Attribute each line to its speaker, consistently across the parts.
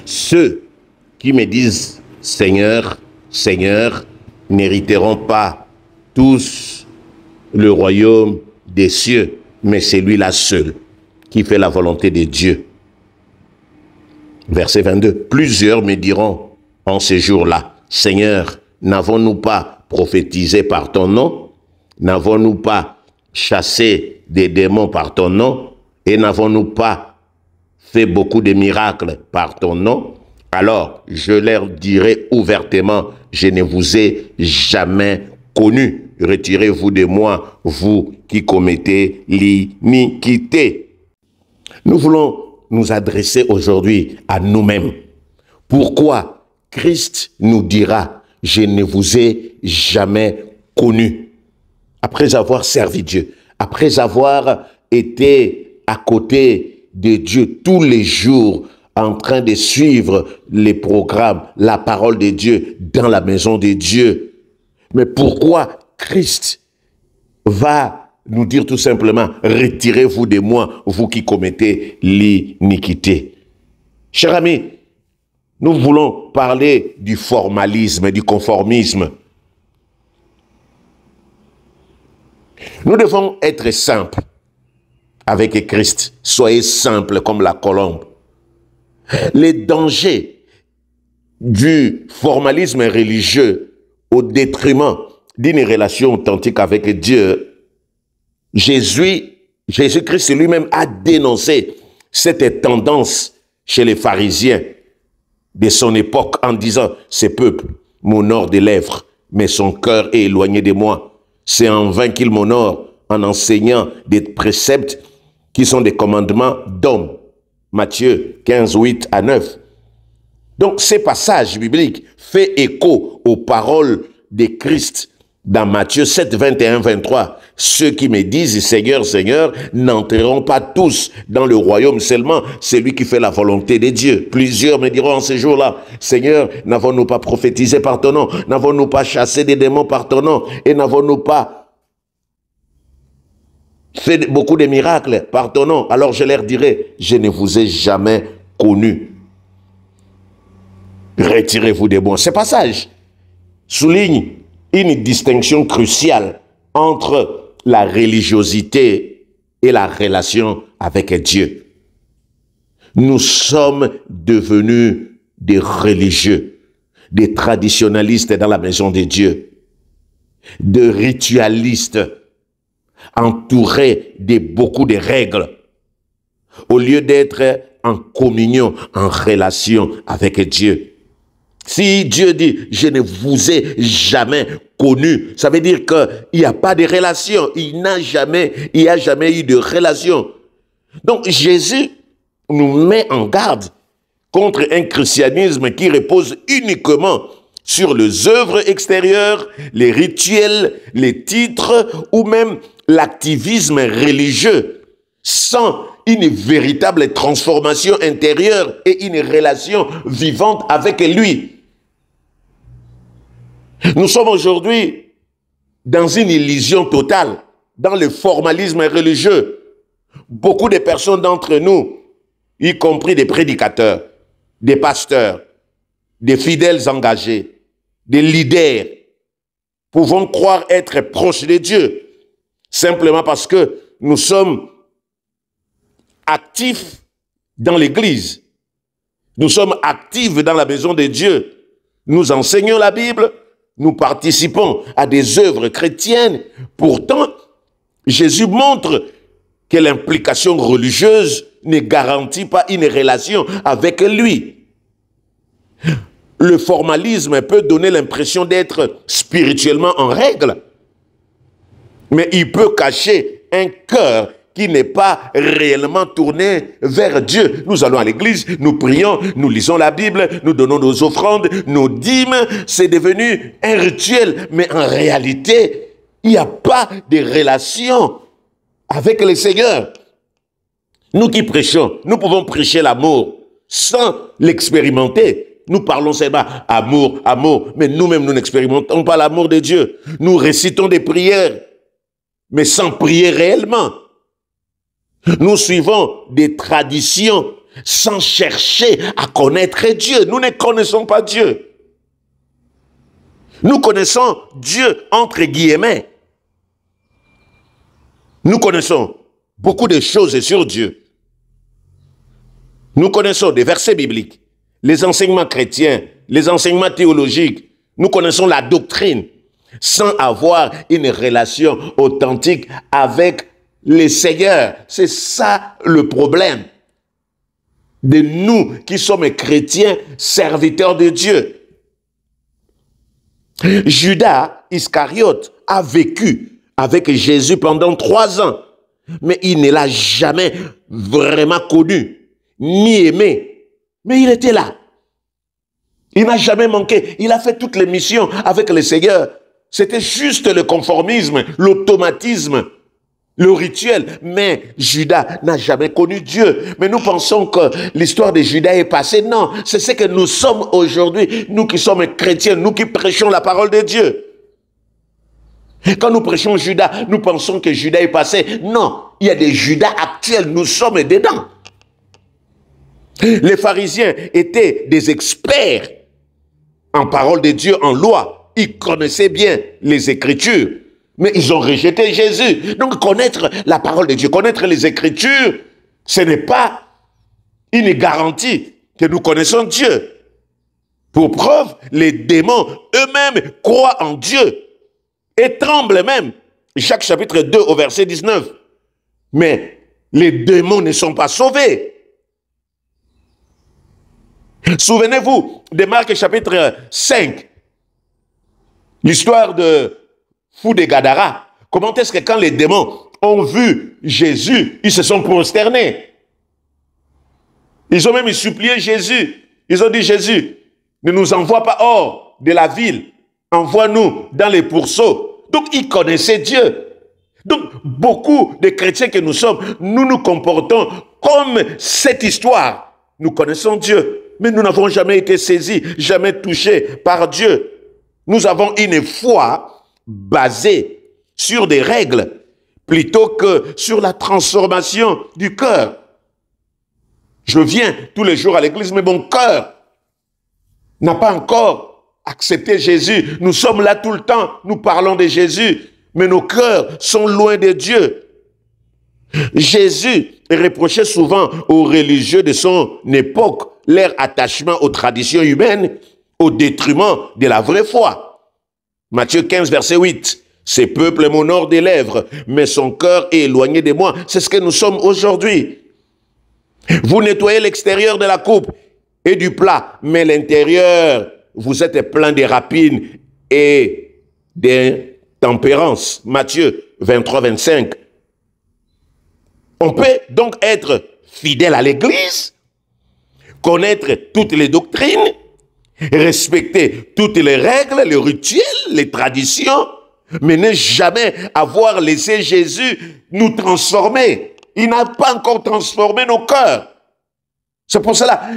Speaker 1: Ceux qui me disent Seigneur, Seigneur, n'hériteront pas tous le royaume des cieux, mais c'est lui-là seul qui fait la volonté de Dieu. Verset 22. Plusieurs me diront en ces jours-là, Seigneur, n'avons-nous pas prophétisé par ton nom? N'avons-nous pas chassé des démons par ton nom? Et n'avons-nous pas fait beaucoup de miracles par ton nom? Alors je leur dirai ouvertement, je ne vous ai jamais connu. Retirez-vous de moi, vous qui commettez l'iniquité. Nous voulons nous adresser aujourd'hui à nous-mêmes. Pourquoi Christ nous dira, je ne vous ai jamais connu? Après avoir servi Dieu, après avoir été à côté de Dieu tous les jours, en train de suivre les programmes, la parole de Dieu dans la maison de Dieu. Mais pourquoi Christ va nous dire tout simplement, retirez-vous de moi, vous qui commettez l'iniquité? Chers amis, nous voulons parler du formalisme, du conformisme. Nous devons être simples avec Christ. Soyez simples comme la colombe. Les dangers du formalisme religieux au détriment d'une relation authentique avec Dieu, Jésus-Christ lui-même a dénoncé cette tendance chez les pharisiens de son époque en disant « Ce peuple m'honore des lèvres, mais son cœur est éloigné de moi. C'est en vain qu'il m'honore en enseignant des préceptes qui sont des commandements d'hommes. » Matthieu 15, 8 à 9. Donc, ces passages bibliques font écho aux paroles de Christ dans Matthieu 7, 21, 23. Ceux qui me disent Seigneur, Seigneur, n'entreront pas tous dans le royaume, seulement celui qui fait la volonté de Dieu. Plusieurs me diront en ces jours-là, Seigneur, n'avons-nous pas prophétisé par ton nom? N'avons-nous pas chassé des démons par ton nom? Et n'avons-nous pas fait beaucoup de miracles par ton nom? Alors je leur dirai, je ne vous ai jamais connu. Retirez-vous de moi. Ce passage souligne une distinction cruciale entre la religiosité et la relation avec Dieu. Nous sommes devenus des religieux, des traditionnalistes dans la maison de Dieu, des ritualistes entourés de beaucoup de règles, au lieu d'être en communion, en relation avec Dieu. Si Dieu dit « je ne vous ai jamais connu », ça veut dire qu'il n'y a pas de relation, il n'y a jamais eu de relation. Donc Jésus nous met en garde contre un christianisme qui repose uniquement sur les œuvres extérieures, les rituels, les titres ou même l'activisme religieux, sans une véritable transformation intérieure et une relation vivante avec lui. Nous sommes aujourd'hui dans une illusion totale, dans le formalisme religieux. Beaucoup de personnes d'entre nous, y compris des prédicateurs, des pasteurs, des fidèles engagés, des leaders, pouvons croire être proches de Dieu, simplement parce que nous sommes actifs dans l'Église. Nous sommes actifs dans la maison de Dieu. Nous enseignons la Bible, nous participons à des œuvres chrétiennes. Pourtant, Jésus montre que l'implication religieuse ne garantit pas une relation avec lui. Le formalisme peut donner l'impression d'être spirituellement en règle, mais il peut cacher un cœur qui n'est pas réellement tourné vers Dieu. Nous allons à l'église, nous prions, nous lisons la Bible, nous donnons nos offrandes, nos dîmes, c'est devenu un rituel, mais en réalité, il n'y a pas de relation avec le Seigneur. Nous qui prêchons, nous pouvons prêcher l'amour sans l'expérimenter. Nous parlons seulement amour, amour, mais nous-mêmes, nous n'expérimentons pas l'amour de Dieu. Nous récitons des prières, mais sans prier réellement. Nous suivons des traditions, sans chercher à connaître Dieu. Nous ne connaissons pas Dieu. Nous connaissons Dieu entre guillemets. Nous connaissons beaucoup de choses sur Dieu. Nous connaissons des versets bibliques, les enseignements chrétiens, les enseignements théologiques. Nous connaissons la doctrine sans avoir une relation authentique avec le Seigneur. C'est ça le problème de nous qui sommes chrétiens, serviteurs de Dieu. Judas Iscariote a vécu avec Jésus pendant 3 ans, mais il ne l'a jamais vraiment connu, ni aimé, mais il était là. Il n'a jamais manqué, il a fait toutes les missions avec le Seigneur. C'était juste le conformisme, l'automatisme, le rituel, mais Judas n'a jamais connu Dieu. Mais nous pensons que l'histoire de Judas est passée. Non, c'est ce que nous sommes aujourd'hui, nous qui sommes chrétiens, nous qui prêchons la parole de Dieu. Quand nous prêchons Judas, nous pensons que Judas est passé. Non, il y a des Judas actuels, nous sommes dedans. Les pharisiens étaient des experts en parole de Dieu, en loi. Ils connaissaient bien les Écritures. Mais ils ont rejeté Jésus. Donc connaître la parole de Dieu, connaître les Écritures, ce n'est pas une garantie que nous connaissons Dieu. Pour preuve, les démons eux-mêmes croient en Dieu et tremblent même. Jacques chapitre 2 au verset 19. Mais les démons ne sont pas sauvés. Souvenez-vous de Marc chapitre 5, l'histoire de fou de Gadara. Comment est-ce que quand les démons ont vu Jésus, ils se sont prosternés? Ils ont même supplié Jésus. Ils ont dit, Jésus, ne nous envoie pas hors de la ville. Envoie-nous dans les pourceaux. Donc, ils connaissaient Dieu. Donc, beaucoup de chrétiens que nous sommes, nous nous comportons comme cette histoire. Nous connaissons Dieu, mais nous n'avons jamais été saisis, jamais touchés par Dieu. Nous avons une foi basée sur des règles plutôt que sur la transformation du cœur. Je viens tous les jours à l'église, mais mon cœur n'a pas encore accepté Jésus. Nous sommes là tout le temps, nous parlons de Jésus, mais nos cœurs sont loin de Dieu. Jésus reprochait souvent aux religieux de son époque leur attachement aux traditions humaines au détriment de la vraie foi. Matthieu 15, verset 8. « Ces peuples m'honorent des lèvres, mais son cœur est éloigné de moi. » C'est ce que nous sommes aujourd'hui. Vous nettoyez l'extérieur de la coupe et du plat, mais l'intérieur, vous êtes plein de rapines et d'intempérance. Matthieu 23, 25. On peut donc être fidèle à l'Église, connaître toutes les doctrines, respecter toutes les règles, les rituels, les traditions, mais ne jamais avoir laissé Jésus nous transformer. Il n'a pas encore transformé nos cœurs. C'est pour cela,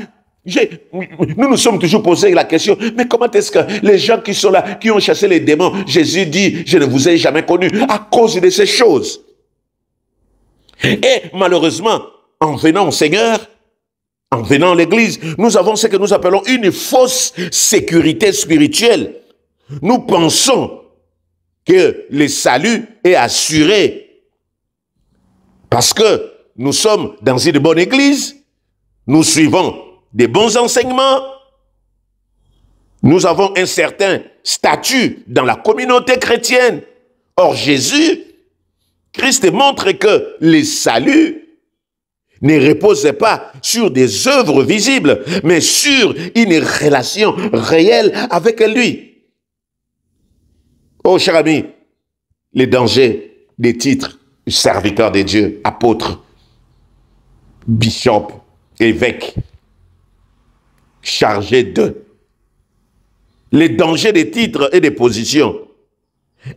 Speaker 1: nous nous sommes toujours posé la question, mais comment est-ce que les gens qui sont là, qui ont chassé les démons, Jésus dit, je ne vous ai jamais connus, à cause de ces choses. Et malheureusement, en venant au Seigneur, en venant à l'église, nous avons ce que nous appelons une fausse sécurité spirituelle. Nous pensons que le salut est assuré parce que nous sommes dans une bonne église, nous suivons des bons enseignements, nous avons un certain statut dans la communauté chrétienne. Or, Christ montre que le salut ne repose pas sur des œuvres visibles, mais sur une relation réelle avec lui. Oh, cher ami, les dangers des titres, serviteur de Dieu, apôtre, bishop, évêque, chargé de. Les dangers des titres et des positions.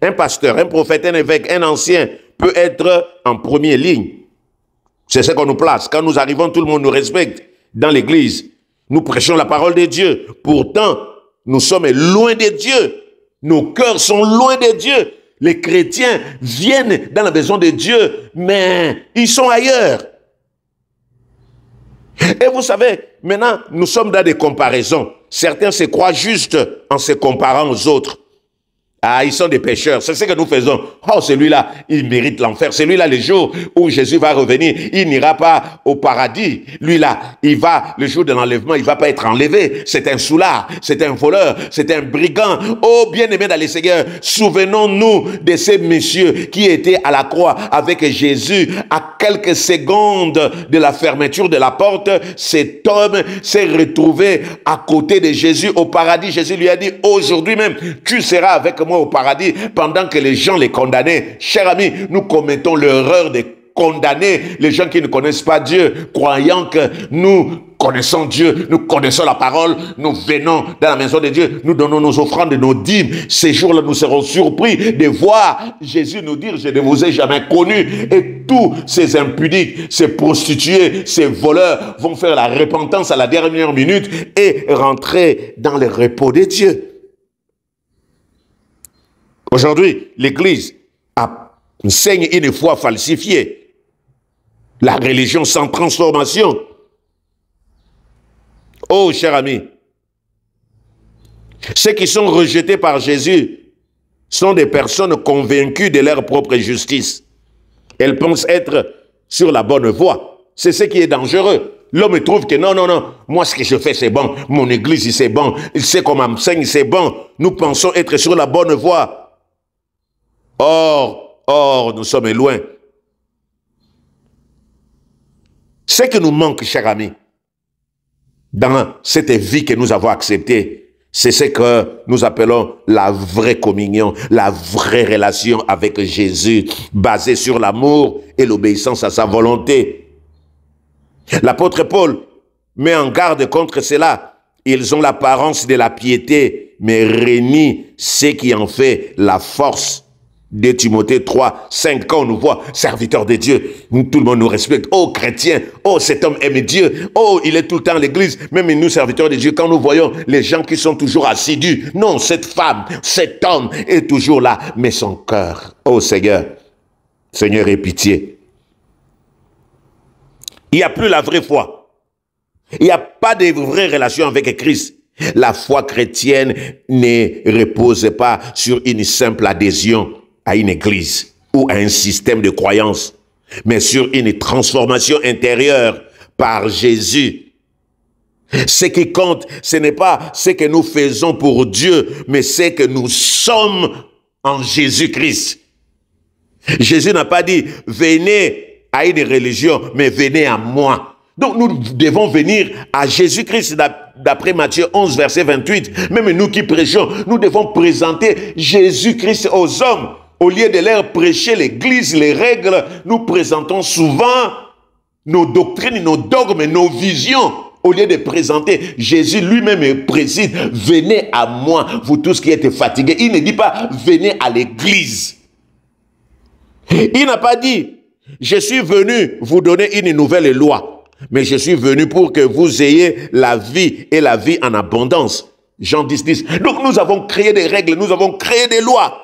Speaker 1: Un pasteur, un prophète, un évêque, un ancien peut être en première ligne. C'est ce qu'on nous place. Quand nous arrivons, tout le monde nous respecte. Dans l'église, nous prêchons la parole de Dieu. Pourtant, nous sommes loin de Dieu. Nos cœurs sont loin de Dieu. Les chrétiens viennent dans la maison de Dieu, mais ils sont ailleurs. Et vous savez, maintenant, nous sommes dans des comparaisons. Certains se croient juste en se comparant aux autres. Ah, ils sont des pécheurs. C'est ce que nous faisons. Oh, celui-là, il mérite l'enfer. Celui-là, le jour où Jésus va revenir, il n'ira pas au paradis. Lui-là, il va, le jour de l'enlèvement, il va pas être enlevé. C'est un soulard, c'est un voleur, c'est un brigand. Oh, bien-aimés dans les Seigneurs, souvenons-nous de ces messieurs qui étaient à la croix avec Jésus. À quelques secondes de la fermeture de la porte, cet homme s'est retrouvé à côté de Jésus au paradis. Jésus lui a dit, aujourd'hui même, tu seras avec moi au paradis, pendant que les gens les condamnaient. Chers amis, nous commettons l'erreur de condamner les gens qui ne connaissent pas Dieu, croyant que nous connaissons Dieu, nous connaissons la parole, nous venons dans la maison de Dieu, nous donnons nos offrandes et nos dîmes. Ces jours-là, nous serons surpris de voir Jésus nous dire, je ne vous ai jamais connu. Et tous ces impudiques, ces prostituées, ces voleurs vont faire la repentance à la dernière minute et rentrer dans le repos de Dieu. Aujourd'hui, l'Église enseigne une foi falsifiée. La religion sans transformation. Oh, chers amis, ceux qui sont rejetés par Jésus sont des personnes convaincues de leur propre justice. Elles pensent être sur la bonne voie. C'est ce qui est dangereux. L'homme trouve que non, moi ce que je fais c'est bon, mon église c'est bon, il sait qu'on m'enseigne c'est bon. Nous pensons être sur la bonne voie. Or, nous sommes loin. Ce qui nous manque, chers amis, dans cette vie que nous avons acceptée, c'est ce que nous appelons la vraie communion, la vraie relation avec Jésus, basée sur l'amour et l'obéissance à sa volonté. L'apôtre Paul met en garde contre cela. Ils ont l'apparence de la piété, mais renient ce qui en fait la force. De Timothée 3, 5, quand on nous voit, serviteurs de Dieu, tout le monde nous respecte. Oh, chrétien, oh, cet homme aime Dieu, oh, il est tout le temps à l'église. Même nous, serviteurs de Dieu, quand nous voyons les gens qui sont toujours assidus, non, cette femme, cet homme est toujours là, mais son cœur, oh Seigneur, Seigneur, aie pitié. Il n'y a plus la vraie foi. Il n'y a pas de vraie relation avec Christ. La foi chrétienne ne repose pas sur une simple adhésion à une église ou à un système de croyance, mais sur une transformation intérieure par Jésus. Ce qui compte, ce n'est pas ce que nous faisons pour Dieu, mais ce que nous sommes en Jésus-Christ. Jésus n'a pas dit, venez à une religion, mais venez à moi. Donc nous devons venir à Jésus-Christ d'après Matthieu 11, verset 28. Même nous qui prêchons, nous devons présenter Jésus-Christ aux hommes. Au lieu de leur prêcher l'église, les règles, nous présentons souvent nos doctrines, nos dogmes, nos visions. Au lieu de présenter Jésus lui-même préside, venez à moi, vous tous qui êtes fatigués. Il ne dit pas, venez à l'église. Il n'a pas dit, je suis venu vous donner une nouvelle loi, mais je suis venu pour que vous ayez la vie et la vie en abondance. Jean 10, 10. Donc nous avons créé des règles, nous avons créé des lois.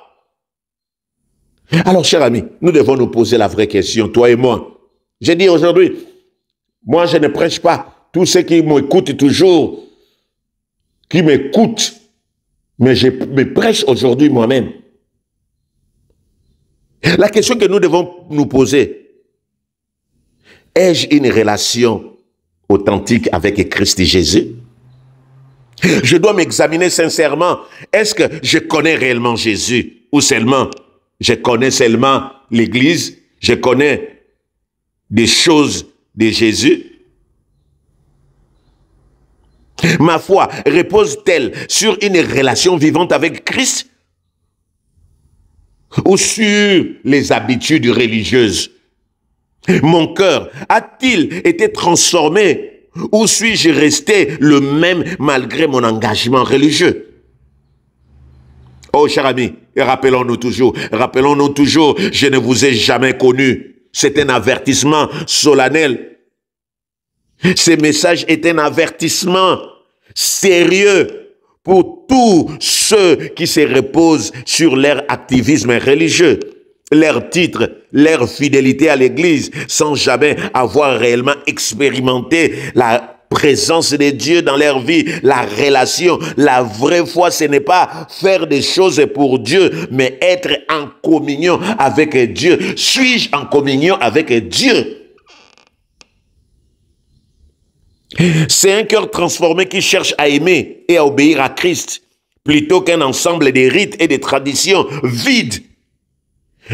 Speaker 1: Alors, chers amis, nous devons nous poser la vraie question, toi et moi. J'ai dit aujourd'hui, moi je ne prêche pas. Tous ceux qui m'écoutent toujours, qui m'écoutent, mais je me prêche aujourd'hui moi-même. La question que nous devons nous poser, ai-je une relation authentique avec Christ Jésus? Je dois m'examiner sincèrement. Est-ce que je connais réellement Jésus ou seulement je connais seulement l'Église, je connais des choses de Jésus? Ma foi repose-t-elle sur une relation vivante avec Christ ou sur les habitudes religieuses? Mon cœur a-t-il été transformé ou suis-je resté le même malgré mon engagement religieux? Oh, cher ami, rappelons-nous toujours, je ne vous ai jamais connu. C'est un avertissement solennel. Ce message est un avertissement sérieux pour tous ceux qui se reposent sur leur activisme religieux. Leur titre leur fidélité à l'Église sans jamais avoir réellement expérimenté la présence de Dieu dans leur vie, la relation. La vraie foi, ce n'est pas faire des choses pour Dieu, mais être en communion avec Dieu. Suis-je en communion avec Dieu? C'est un cœur transformé qui cherche à aimer et à obéir à Christ, plutôt qu'un ensemble de rites et de traditions vides.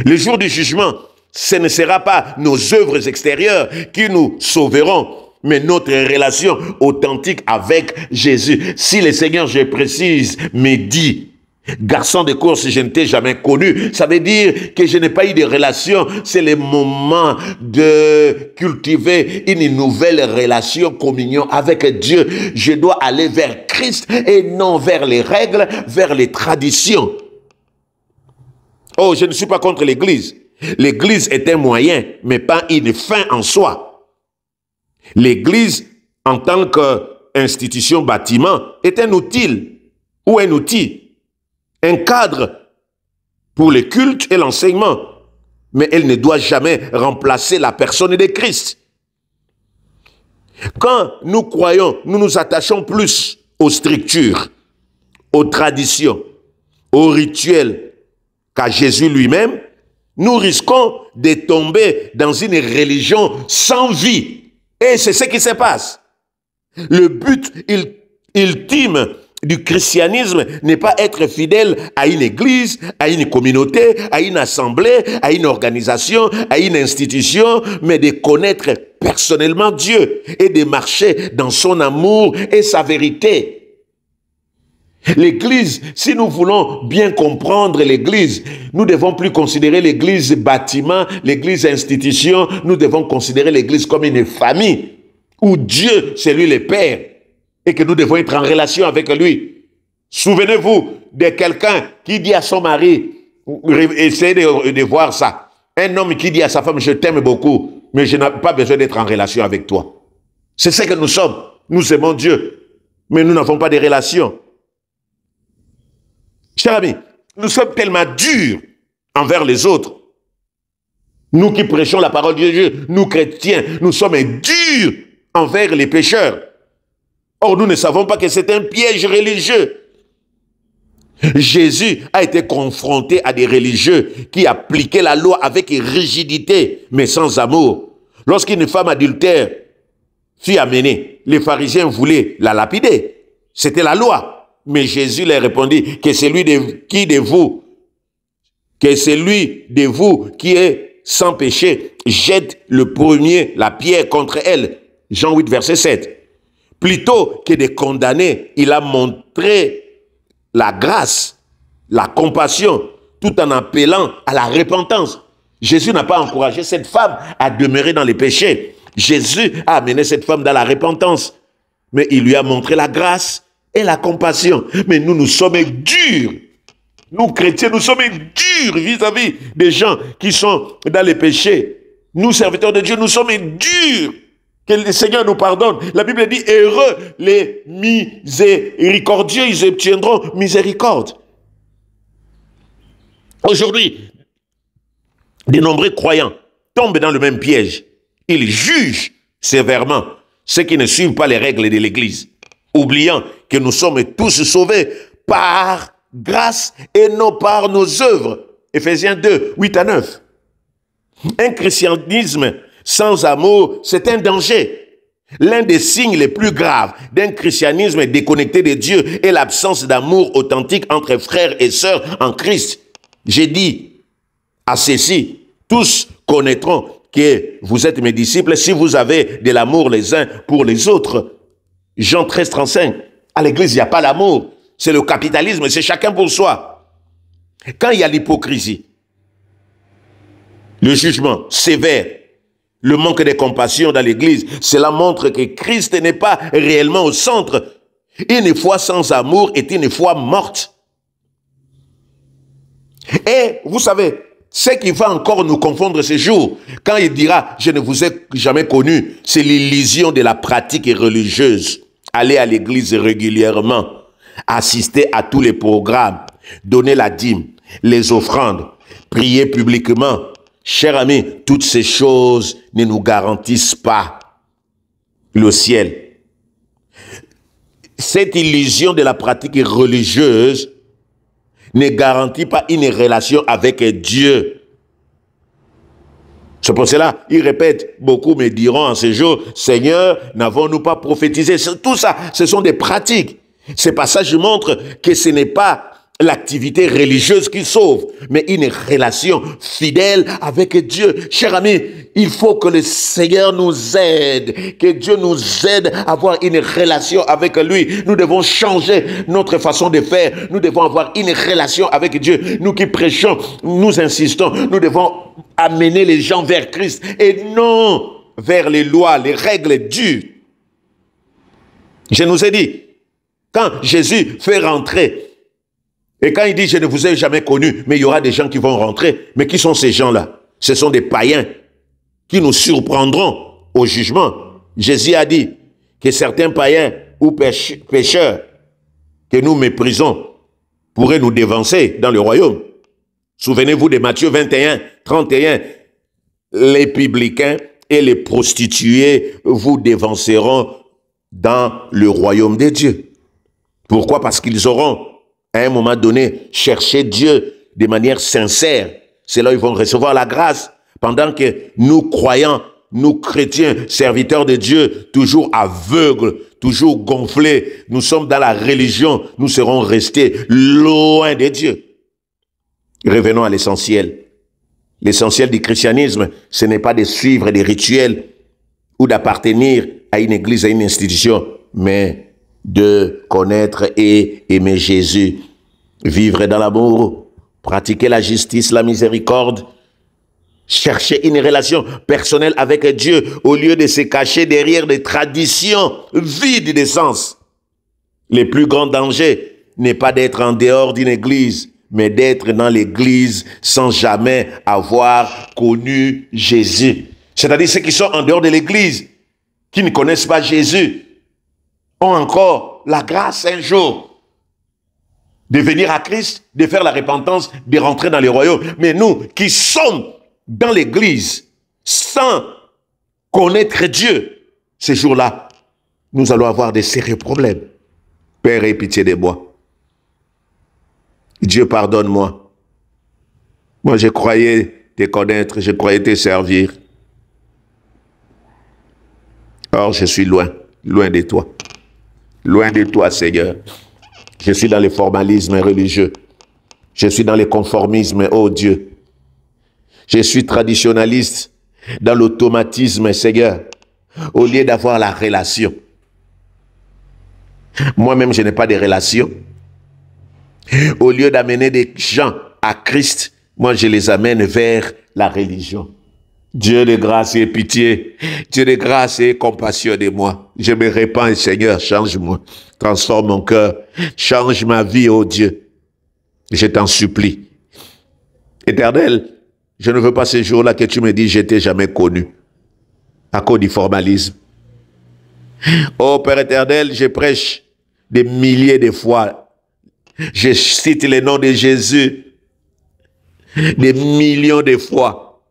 Speaker 1: Le jour du jugement, ce ne sera pas nos œuvres extérieures qui nous sauveront, mais notre relation authentique avec Jésus. Si le Seigneur, je précise, me dit, garçon de course, je ne t'ai jamais connu, ça veut dire que je n'ai pas eu de relation. C'est le moment de cultiver une nouvelle relation, communion avec Dieu. Je dois aller vers Christ et non vers les règles, vers les traditions. Oh, je ne suis pas contre l'Église. L'Église est un moyen, mais pas une fin en soi. L'Église, en tant qu'institution bâtiment, est un outil ou un outil, un cadre pour le culte et l'enseignement, mais elle ne doit jamais remplacer la personne de Christ. Quand nous croyons, nous nous attachons plus aux structures, aux traditions, aux rituels qu'à Jésus lui-même, nous risquons de tomber dans une religion sans vie. Et c'est ce qui se passe. Le but ultime du christianisme n'est pas être fidèle à une église, à une communauté, à une assemblée, à une organisation, à une institution, mais de connaître personnellement Dieu et de marcher dans son amour et sa vérité. L'Église, si nous voulons bien comprendre l'Église, nous ne devons plus considérer l'Église bâtiment, l'Église institution, nous devons considérer l'Église comme une famille où Dieu, c'est lui le Père et que nous devons être en relation avec lui. Souvenez-vous de quelqu'un qui dit à son mari, essayez de voir ça, un homme qui dit à sa femme, je t'aime beaucoup, mais je n'ai pas besoin d'être en relation avec toi. C'est ce que nous sommes. Nous aimons Dieu, mais nous n'avons pas de relation. Chers amis, nous sommes tellement durs envers les autres. Nous qui prêchons la parole de Dieu, nous chrétiens, nous sommes durs envers les pécheurs. Or, nous ne savons pas que c'est un piège religieux. Jésus a été confronté à des religieux qui appliquaient la loi avec rigidité, mais sans amour. Lorsqu'une femme adultère fut amenée, les pharisiens voulaient la lapider. C'était la loi. Mais Jésus leur répondit que celui de vous qui est sans péché jette le premier la pierre contre elle. Jean 8, verset 7. Plutôt que de condamner, il a montré la grâce, la compassion, tout en appelant à la repentance. Jésus n'a pas encouragé cette femme à demeurer dans les péchés. Jésus a amené cette femme dans la repentance. Mais il lui a montré la grâce et la compassion. Mais nous sommes durs. Nous, chrétiens, nous sommes durs vis-à-vis des gens qui sont dans les péchés. Nous, serviteurs de Dieu, nous sommes durs. Que le Seigneur nous pardonne. La Bible dit, heureux les miséricordieux, ils obtiendront miséricorde. Aujourd'hui, de nombreux croyants tombent dans le même piège. Ils jugent sévèrement ceux qui ne suivent pas les règles de l'Église, oubliant que nous sommes tous sauvés par grâce et non par nos œuvres. Éphésiens 2, 8 à 9. Un christianisme sans amour, c'est un danger. L'un des signes les plus graves d'un christianisme déconnecté de Dieu est l'absence d'amour authentique entre frères et sœurs en Christ. J'ai dit à ceci, tous connaîtront que vous êtes mes disciples si vous avez de l'amour les uns pour les autres. Jean 13, 35. À l'église, il n'y a pas l'amour. C'est le capitalisme, c'est chacun pour soi. Quand il y a l'hypocrisie, le jugement sévère, le manque de compassion dans l'église, cela montre que Christ n'est pas réellement au centre. Une foi sans amour est une foi morte. Et vous savez, ce qui va encore nous confondre ce jour, quand il dira « je ne vous ai jamais connu », c'est l'illusion de la pratique religieuse. Aller à l'église régulièrement, assister à tous les programmes, donner la dîme, les offrandes, prier publiquement, Cher ami, toutes ces choses ne nous garantissent pas le ciel. Cette illusion de la pratique religieuse ne garantit pas une relation avec Dieu. C'est pour cela, il répète, beaucoup me diront en ce jour, Seigneur, n'avons-nous pas prophétisé? Tout ça, ce sont des pratiques. Ces passages montrent que ce n'est pas l'activité religieuse qui sauve, mais une relation fidèle avec Dieu. Cher ami, il faut que le Seigneur nous aide, que Dieu nous aide à avoir une relation avec lui. Nous devons changer notre façon de faire. Nous devons avoir une relation avec Dieu. Nous qui prêchons, nous insistons, nous devons amener les gens vers Christ et non vers les lois, les règles dures. Je nous ai dit, quand Jésus fait rentrer, et quand il dit « je ne vous ai jamais connu », mais il y aura des gens qui vont rentrer. Mais qui sont ces gens-là? Ce sont des païens qui nous surprendront au jugement. Jésus a dit que certains païens ou pécheurs que nous méprisons pourraient nous dévancer dans le royaume. Souvenez-vous de Matthieu 21, 31. Les publicains et les prostituées vous dévanceront dans le royaume de Dieu. Pourquoi? Parce qu'ils auront à un moment donné, chercher Dieu de manière sincère. C'est là qu'ils vont recevoir la grâce. Pendant que nous croyants, nous chrétiens, serviteurs de Dieu, toujours aveugles, toujours gonflés, nous sommes dans la religion, nous serons restés loin de Dieu. Revenons à l'essentiel. L'essentiel du christianisme, ce n'est pas de suivre des rituels ou d'appartenir à une église, à une institution, mais de connaître et aimer Jésus, vivre dans l'amour, pratiquer la justice, la miséricorde, chercher une relation personnelle avec Dieu au lieu de se cacher derrière des traditions vides de sens. Le plus grand danger n'est pas d'être en dehors d'une église, mais d'être dans l'église sans jamais avoir connu Jésus. C'est-à-dire ceux qui sont en dehors de l'église, qui ne connaissent pas Jésus, ont encore la grâce un jour de venir à Christ, de faire la repentance, de rentrer dans le royaume. Mais nous qui sommes dans l'église sans connaître Dieu, ces jours-là, nous allons avoir des sérieux problèmes. Père, aie pitié de moi. Dieu, pardonne-moi. Moi, je croyais te connaître, je croyais te servir. Or, je suis loin, loin de toi. Loin de toi, Seigneur. Je suis dans le formalisme religieux. Je suis dans le conformisme, oh Dieu. Je suis traditionnaliste dans l'automatisme, Seigneur, au lieu d'avoir la relation. Moi-même, je n'ai pas de relation. Au lieu d'amener des gens à Christ, moi, je les amène vers la religion. Dieu de grâce et pitié, Dieu de grâce et compassion de moi. Je me répands, Seigneur, change-moi, transforme mon cœur, change ma vie, oh Dieu. Je t'en supplie. Éternel, je ne veux pas ce jour-là que tu me dis, je t'ai jamais connu, à cause du formalisme. Oh Père éternel, je prêche des milliers de fois. Je cite le nom de Jésus des millions de fois,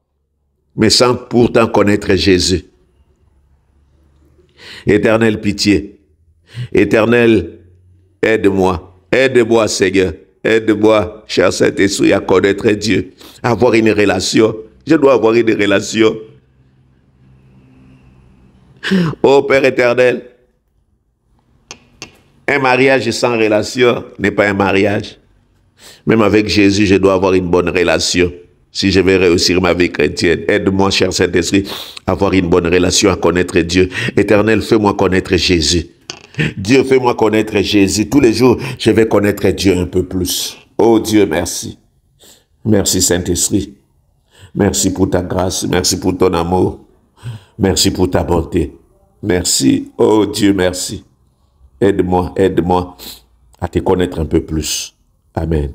Speaker 1: mais sans pourtant connaître Jésus. Éternel, pitié. Éternel, aide-moi. Aide-moi, Seigneur. Aide-moi, cher Saint-Esprit, à connaître Dieu. À avoir une relation. Je dois avoir une relation. Oh Père éternel, un mariage sans relation n'est pas un mariage. Même avec Jésus, je dois avoir une bonne relation. Si je veux réussir ma vie chrétienne, aide-moi, cher Saint-Esprit, à avoir une bonne relation, à connaître Dieu. Éternel, fais-moi connaître Jésus. Dieu, fais-moi connaître Jésus. Tous les jours, je vais connaître Dieu un peu plus. Oh Dieu, merci. Merci Saint-Esprit. Merci pour ta grâce. Merci pour ton amour. Merci pour ta bonté. Merci. Oh Dieu, merci. Aide-moi à te connaître un peu plus. Amen.